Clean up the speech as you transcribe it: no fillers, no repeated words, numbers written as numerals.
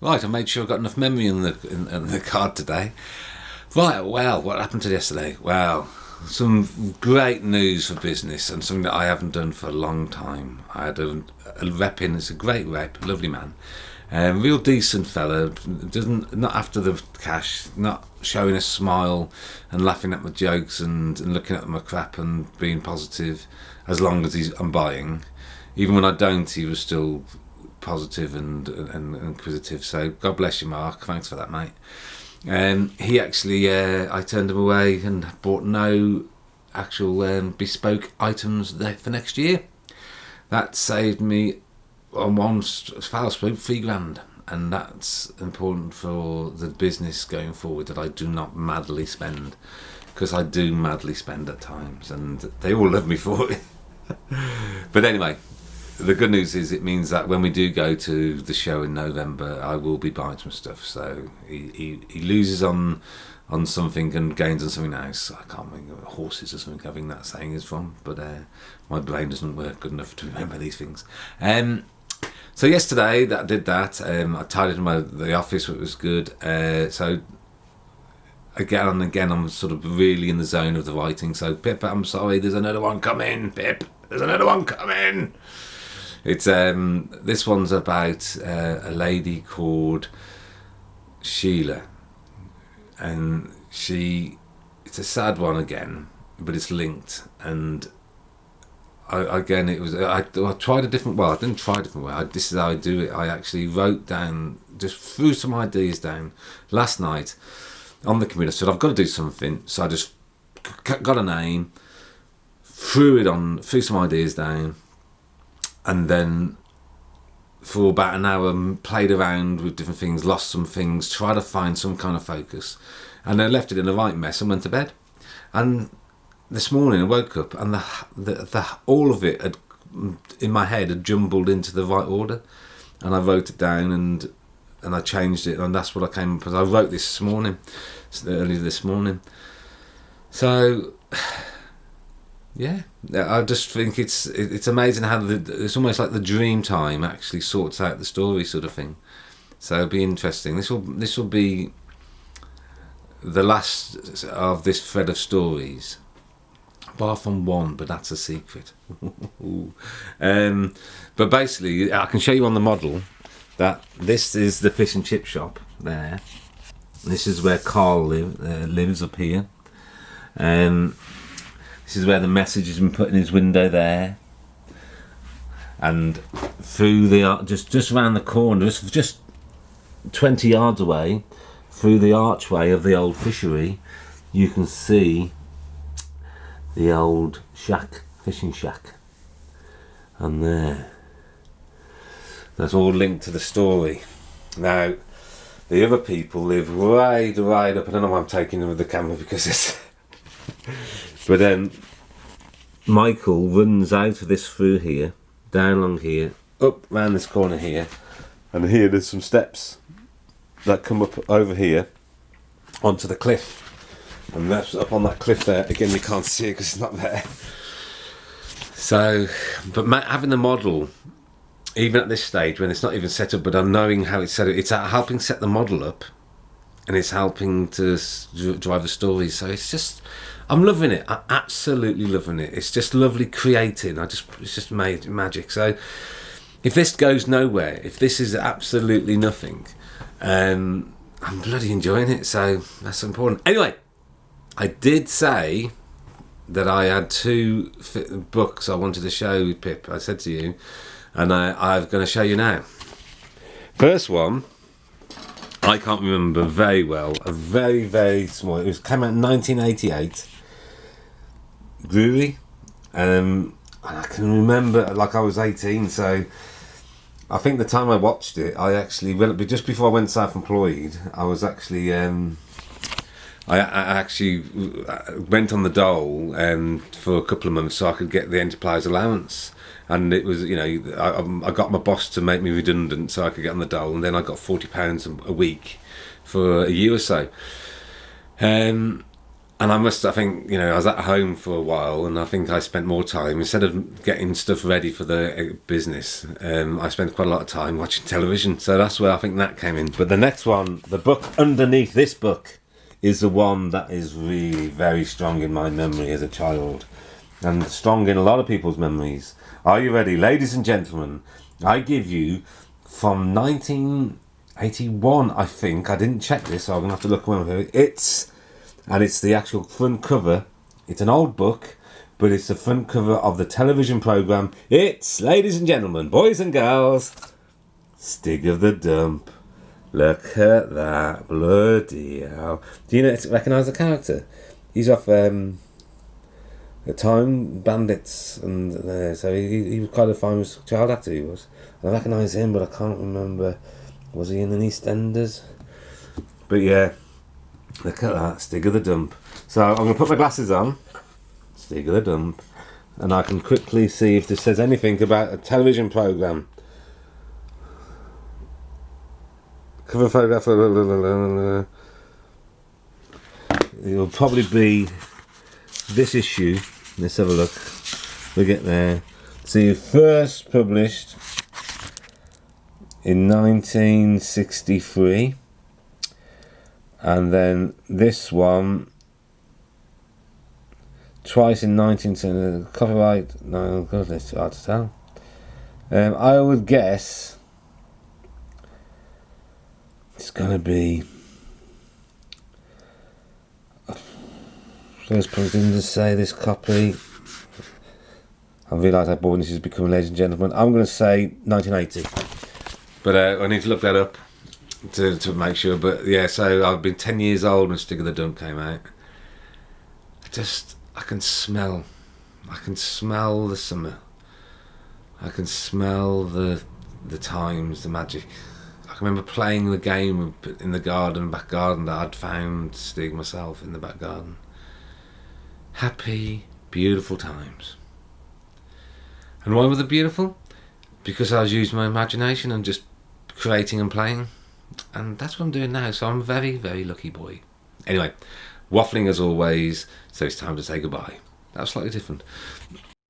Right, I made sure I got enough memory in the card today. Right, well, what happened to yesterday? Well, some great news for business and something that I haven't done for a long time. I had a rep in, it's a great rep, lovely man. Real decent fella, doesn't not after the cash, not showing a smile and laughing at my jokes and looking at my crap and being positive as long as I'm buying. Even when I don't, he was still positive and inquisitive. So God bless you, Mark. Thanks for that, mate. He actually, I turned him away and bought no actual bespoke items for next year. That saved me on one foul swoop £3,000, and that's important for the business going forward, that I do not madly spend, because I do madly spend at times, and they all love me for it. But anyway, the good news is it means that when we do go to the show in November, I will be buying some stuff. So he loses on something and gains on something else. I can't remember, horses or something, I think that saying is from, but my brain doesn't work good enough to remember these things. So yesterday that I did that. I tidied the office, which was good. So again and again, I'm sort of really in the zone of the writing. So Pip, I'm sorry, there's another one coming. Pip, there's another one coming. It's this one's about a lady called Sheila, and it's a sad one again, but it's linked. And I tried a different. Well, I didn't try a different way. This is how I do it. I actually wrote down, just threw some ideas down last night on the computer. Said I've got to do something, so I just got a name, threw some ideas down. And then for about an hour played around with different things, lost some things, tried to find some kind of focus, and then left it in the right mess and went to bed. And this morning I woke up and the all of it had, in my head, had jumbled into the right order, and I wrote it down and I changed it, and that's what I came up with. I wrote this morning, early this morning. So yeah, I just think it's amazing how it's almost like the dream time actually sorts out the story, sort of thing. So it'll be interesting. This will be the last of this thread of stories, apart from one, but that's a secret. But basically, I can show you on the model that this is the fish and chip shop there. This is where Carl lives up here. This is where the message has been put in his window there, and through the just around the corner, just 20 yards away, through the archway of the old fishery, you can see the old fishing shack, and there. That's all linked to the story. Now, the other people live right up. I don't know why I'm taking them with the camera because it's. But then Michael runs out of this through here, down along here, up round this corner here, and here there's some steps that come up over here onto the cliff, and that's up on that cliff there. Again, you can't see it because it's not there. So, but having the model, even at this stage when it's not even set up, but I'm knowing how it's set up, it's helping set the model up, and it's helping to drive the story. So it's just, I'm loving it. I'm absolutely loving it. It's just lovely creating. It's just made magic. So if this goes nowhere, if this is absolutely nothing, I'm bloody enjoying it. So that's important. Anyway, I did say that I had two books I wanted to show Pip. I said to you, and I'm going to show you now. First one, I can't remember very well. A very, very small. It came out in 1988. Brewery. And I can remember, like, I was 18, so I think the time I watched it, I actually, just before I went self-employed, I was actually, I actually went on the dole for a couple of months so I could get the enterprise allowance. And it was, I got my boss to make me redundant so I could get on the dole, and then I got £40 a week for a year or so. And I think, I was at home for a while, and I think I spent more time, instead of getting stuff ready for the business, I spent quite a lot of time watching television. So that's where I think that came in. But the next one, the book underneath this book, is the one that is really very strong in my memory as a child, and strong in a lot of people's memories. Are you ready? Ladies and gentlemen, I give you from 1981, I think. I didn't check this, so I'm going to have to look when it's the actual front cover. It's an old book, but it's the front cover of the television programme. It's, ladies and gentlemen, boys and girls, Stig of the Dump. Look at that, bloody hell. Do you recognise the character? He's off the Time Bandits, and so he was quite a famous child actor, he was. I recognise him, but I can't remember. Was he in an EastEnders? But yeah. Look at that, Stig of the Dump. So I'm going to put my glasses on, Stig of the Dump, and I can quickly see if this says anything about a television programme. Cover photograph. It'll probably be this issue. Let's have a look. We get there. So first published in 1963. And then this one, twice in 1970. Copyright, no, God, it's hard to tell. I would guess it's going to be. First person to say this copy. I realise how boring this is becoming, ladies and gentlemen. I'm going to say 1980. But I need to look that up to make sure. But yeah, so I've been 10 years old when Stig of the Dump came out. I can smell the summer. I can smell the times, the magic. I can remember playing the game in the back garden that I'd found Stig myself in the back garden. Happy, beautiful times. And why were they beautiful? Because I was using my imagination and just creating and playing. And that's what I'm doing now, so I'm a very, very lucky boy. Anyway, waffling as always, so it's time to say goodbye. That was slightly different.